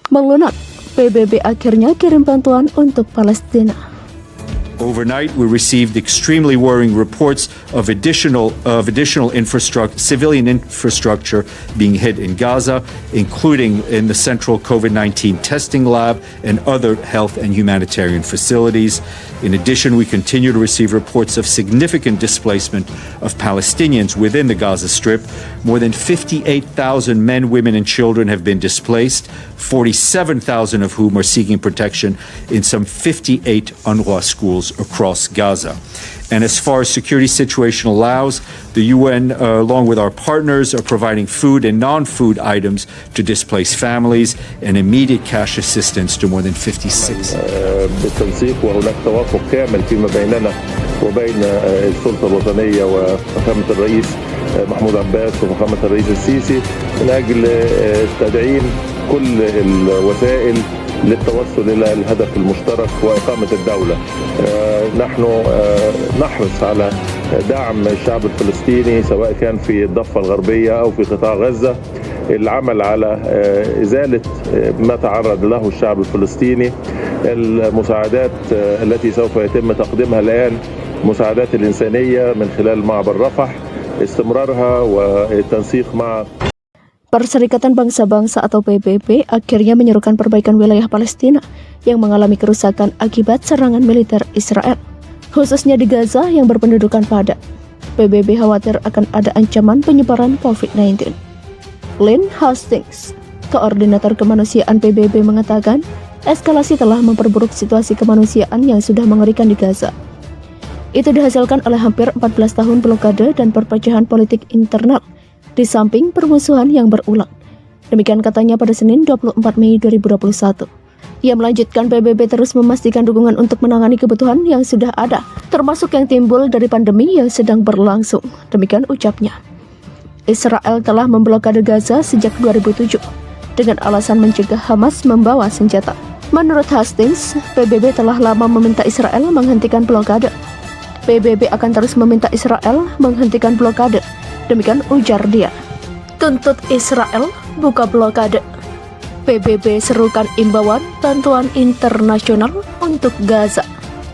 Melunak, PBB akhirnya kirim bantuan untuk Palestina. Overnight, we received extremely worrying reports of additional civilian infrastructure being hit in Gaza, including in the central COVID-19 testing lab and other health and humanitarian facilities. In addition, we continue to receive reports of significant displacement of Palestinians within the Gaza Strip. More than 58,000 men, women, and children have been displaced, 47,000 of whom are seeking protection in some 58 UNRWA schools across Gaza. And as far as security situation allows, the UN, along with our partners, are providing food and non-food items to displaced families and immediate cash assistance to more than 56. بالتنسيق وهناك توافق كامل فيما بيننا وبين السلطة الوطنية وفخامة الرئيس محمود عباس وفخامة الرئيس السيسي من أجل تدعيم كل الوسائل للتوصل إلى الهدف المشترك وإقامة الدولة. نحن نحرص على دعم الشعب الفلسطيني سواء كان في الضفة الغربية أو في قطاع غزة، العمل على إزالة ما تعرض له الشعب الفلسطيني، المساعدات التي سوف يتم تقديمها الآن مساعدات الإنسانية من خلال معبر رفح، استمرارها والتنسيق مع Perserikatan Bangsa-Bangsa atau PBB akhirnya menyerukan perbaikan wilayah Palestina yang mengalami kerusakan akibat serangan militer Israel, khususnya di Gaza yang berpendudukan padat. PBB khawatir akan ada ancaman penyebaran COVID-19. Lynn Hastings, koordinator kemanusiaan PBB, mengatakan eskalasi telah memperburuk situasi kemanusiaan yang sudah mengerikan di Gaza. Itu dihasilkan oleh hampir 14 tahun blokade dan perpecahan politik internal, di samping permusuhan yang berulang. Demikian katanya pada Senin 24 Mei 2021. Ia melanjutkan PBB terus memastikan dukungan untuk menangani kebutuhan yang sudah ada, termasuk yang timbul dari pandemi yang sedang berlangsung. Demikian ucapnya. Israel telah memblokade Gaza sejak 2007 dengan alasan mencegah Hamas membawa senjata. Menurut Hastings, PBB telah lama meminta Israel menghentikan blokade. PBB akan terus meminta Israel menghentikan blokade. Demikian ujar dia. Tuntut Israel buka blokade. PBB serukan imbauan bantuan internasional untuk Gaza.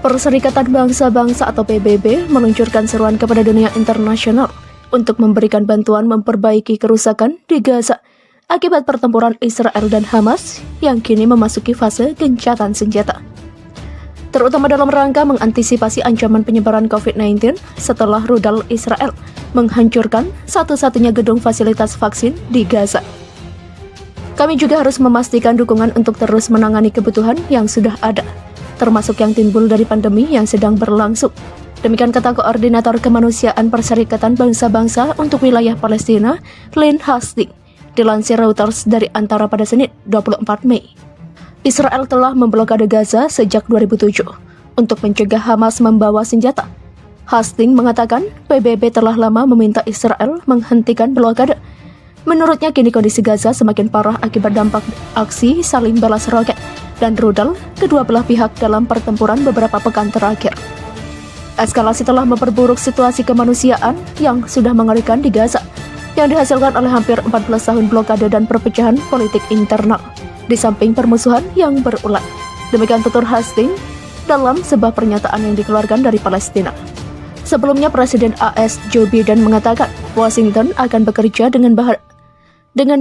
Perserikatan Bangsa-Bangsa atau PBB meluncurkan seruan kepada dunia internasional untuk memberikan bantuan memperbaiki kerusakan di Gaza akibat pertempuran Israel dan Hamas yang kini memasuki fase gencatan senjata, terutama dalam rangka mengantisipasi ancaman penyebaran COVID-19 setelah rudal Israel menghancurkan satu-satunya gedung fasilitas vaksin di Gaza. Kami juga harus memastikan dukungan untuk terus menangani kebutuhan yang sudah ada, termasuk yang timbul dari pandemi yang sedang berlangsung. Demikian kata Koordinator Kemanusiaan Perserikatan Bangsa-Bangsa untuk wilayah Palestina, Lynn Hastings, dilansir Reuters dari Antara pada Senin 24 Mei. Israel telah memblokade Gaza sejak 2007 untuk mencegah Hamas membawa senjata. Hastings mengatakan PBB telah lama meminta Israel menghentikan blokade. Menurutnya kini kondisi Gaza semakin parah akibat dampak aksi saling balas roket dan rudal kedua belah pihak dalam pertempuran beberapa pekan terakhir. Eskalasi telah memperburuk situasi kemanusiaan yang sudah mengerikan di Gaza, yang dihasilkan oleh hampir 14 tahun blokade dan perpecahan politik internal, di samping permusuhan yang berulang. Demikian tutur Hastings dalam sebuah pernyataan yang dikeluarkan dari Palestina. Sebelumnya, Presiden AS Joe Biden mengatakan Washington akan bekerja dengan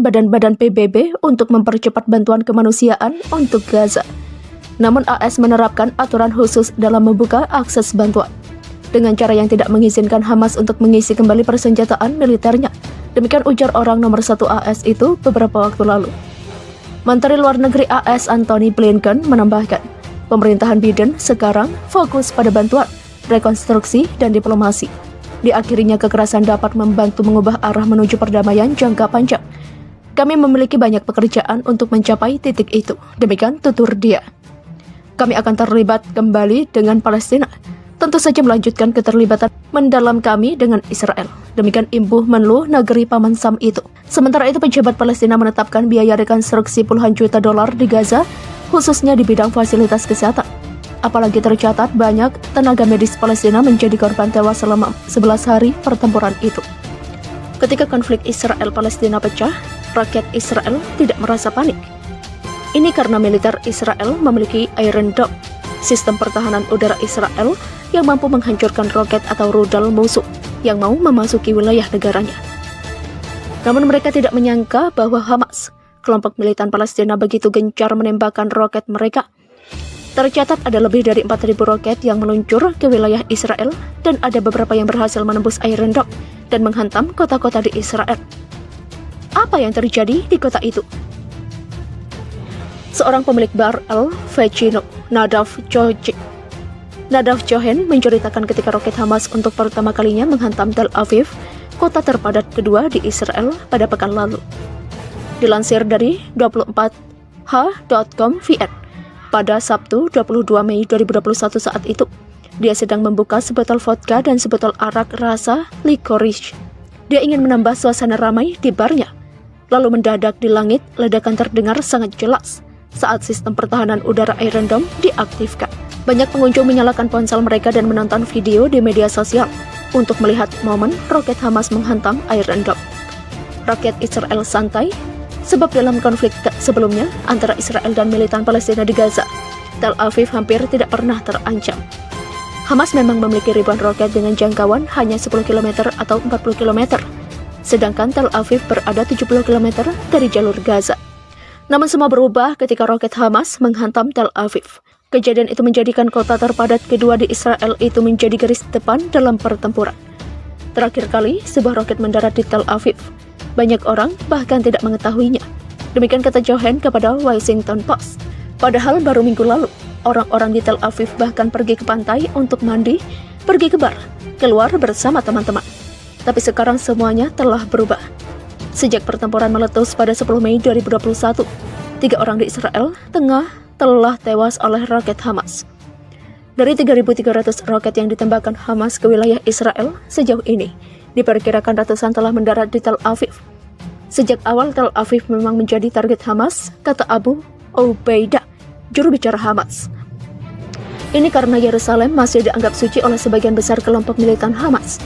badan-badan PBB untuk mempercepat bantuan kemanusiaan untuk Gaza. Namun AS menerapkan aturan khusus dalam membuka akses bantuan, dengan cara yang tidak mengizinkan Hamas untuk mengisi kembali persenjataan militernya. Demikian ujar orang nomor 1 AS itu beberapa waktu lalu. Menteri Luar Negeri AS Antony Blinken menambahkan, pemerintahan Biden sekarang fokus pada bantuan, rekonstruksi, dan diplomasi. Diakhirinya kekerasan dapat membantu mengubah arah menuju perdamaian jangka panjang. Kami memiliki banyak pekerjaan untuk mencapai titik itu. Demikian tutur dia. Kami akan terlibat kembali dengan Palestina. Tentu saja melanjutkan keterlibatan mendalam kami dengan Israel. Demikian imbuh Menlu Negeri Paman Sam itu. Sementara itu, pejabat Palestina menetapkan biaya rekonstruksi puluhan juta dolar di Gaza, khususnya di bidang fasilitas kesehatan. Apalagi tercatat banyak tenaga medis Palestina menjadi korban tewas selama 11 hari pertempuran itu. Ketika konflik Israel-Palestina pecah, rakyat Israel tidak merasa panik. Ini karena militer Israel memiliki Iron Dome, sistem pertahanan udara Israel yang mampu menghancurkan roket atau rudal musuh yang mau memasuki wilayah negaranya. Namun mereka tidak menyangka bahwa Hamas, kelompok militan Palestina, begitu gencar menembakkan roket mereka. Tercatat ada lebih dari 4.000 roket yang meluncur ke wilayah Israel dan ada beberapa yang berhasil menembus Iron Dome dan menghantam kota-kota di Israel. Apa yang terjadi di kota itu? Seorang pemilik bar El Vecino, Nadav Cohen, menceritakan ketika roket Hamas untuk pertama kalinya menghantam Tel Aviv, kota terpadat kedua di Israel, pada pekan lalu. Dilansir dari 24h.com VN, pada Sabtu 22 Mei 2021 saat itu, dia sedang membuka sebotol vodka dan sebotol arak rasa licorice. Dia ingin menambah suasana ramai di barnya. Lalu mendadak di langit, ledakan terdengar sangat jelas saat sistem pertahanan udara Iron Dome diaktifkan. Banyak pengunjung menyalakan ponsel mereka dan menonton video di media sosial untuk melihat momen roket Hamas menghantam Iron Dome. Rakyat Israel santai, sebab dalam konflik sebelumnya antara Israel dan militan Palestina di Gaza, Tel Aviv hampir tidak pernah terancam. Hamas memang memiliki ribuan roket dengan jangkauan hanya 10 km atau 40 km, sedangkan Tel Aviv berada 70 km dari jalur Gaza. Namun semua berubah ketika roket Hamas menghantam Tel Aviv. Kejadian itu menjadikan kota terpadat kedua di Israel itu menjadi garis depan dalam pertempuran. Terakhir kali sebuah roket mendarat di Tel Aviv, banyak orang bahkan tidak mengetahuinya. Demikian kata Cohen kepada Washington Post. Padahal baru minggu lalu, orang-orang di Tel Aviv bahkan pergi ke pantai untuk mandi, pergi ke bar, keluar bersama teman-teman. Tapi sekarang semuanya telah berubah. Sejak pertempuran meletus pada 10 Mei 2021, 3 orang di Israel telah tewas oleh roket Hamas. Dari 3.300 roket yang ditembakkan Hamas ke wilayah Israel sejauh ini, diperkirakan ratusan telah mendarat di Tel Aviv. Sejak awal Tel Aviv memang menjadi target Hamas, kata Abu Ubaidah, juru bicara Hamas. Ini karena Yerusalem masih dianggap suci oleh sebagian besar kelompok militan Hamas.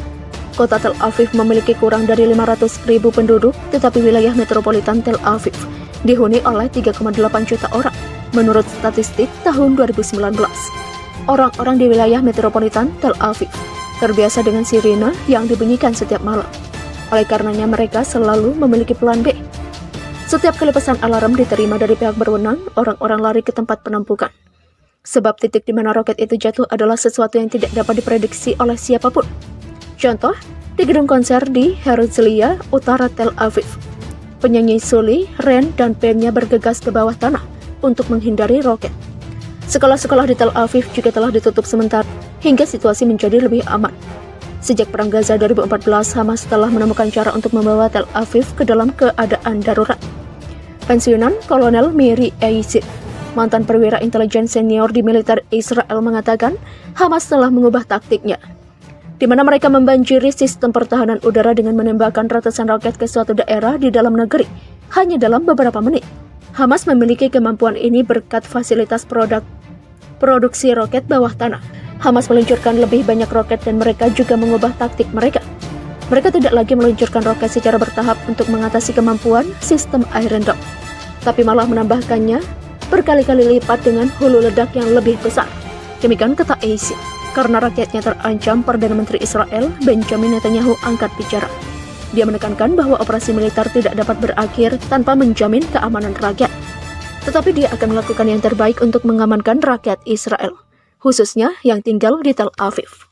Kota Tel Aviv memiliki kurang dari 500.000 penduduk, tetapi wilayah metropolitan Tel Aviv dihuni oleh 3,8 juta orang, menurut statistik tahun 2019. Orang-orang di wilayah metropolitan Tel Aviv terbiasa dengan sirine yang dibunyikan setiap malam. Oleh karenanya mereka selalu memiliki plan B. Setiap kali pesan alarm diterima dari pihak berwenang, orang-orang lari ke tempat penampungan. Sebab titik di mana roket itu jatuh adalah sesuatu yang tidak dapat diprediksi oleh siapapun. Contoh, di gedung konser di Herzliya, utara Tel Aviv. Penyanyi Sully, Ren, dan bandnya bergegas ke bawah tanah untuk menghindari roket. Sekolah-sekolah di Tel Aviv juga telah ditutup sementara hingga situasi menjadi lebih aman. Sejak Perang Gaza 2014, Hamas telah menemukan cara untuk membawa Tel Aviv ke dalam keadaan darurat. Pensiunan Kolonel Miri Eisid, mantan perwira intelijen senior di militer Israel, mengatakan Hamas telah mengubah taktiknya, di mana mereka membanjiri sistem pertahanan udara dengan menembakkan ratusan roket ke suatu daerah di dalam negeri hanya dalam beberapa menit. Hamas memiliki kemampuan ini berkat fasilitas produksi roket bawah tanah. Hamas meluncurkan lebih banyak roket dan mereka juga mengubah taktik mereka. Mereka tidak lagi meluncurkan roket secara bertahap untuk mengatasi kemampuan sistem Iron Dome, tapi malah menambahkannya berkali-kali lipat dengan hulu ledak yang lebih besar. Demikian kata Eisid. Karena rakyatnya terancam, Perdana Menteri Israel Benjamin Netanyahu angkat bicara. Dia menekankan bahwa operasi militer tidak dapat berakhir tanpa menjamin keamanan rakyat. Tetapi dia akan melakukan yang terbaik untuk mengamankan rakyat Israel, khususnya yang tinggal di Tel Aviv.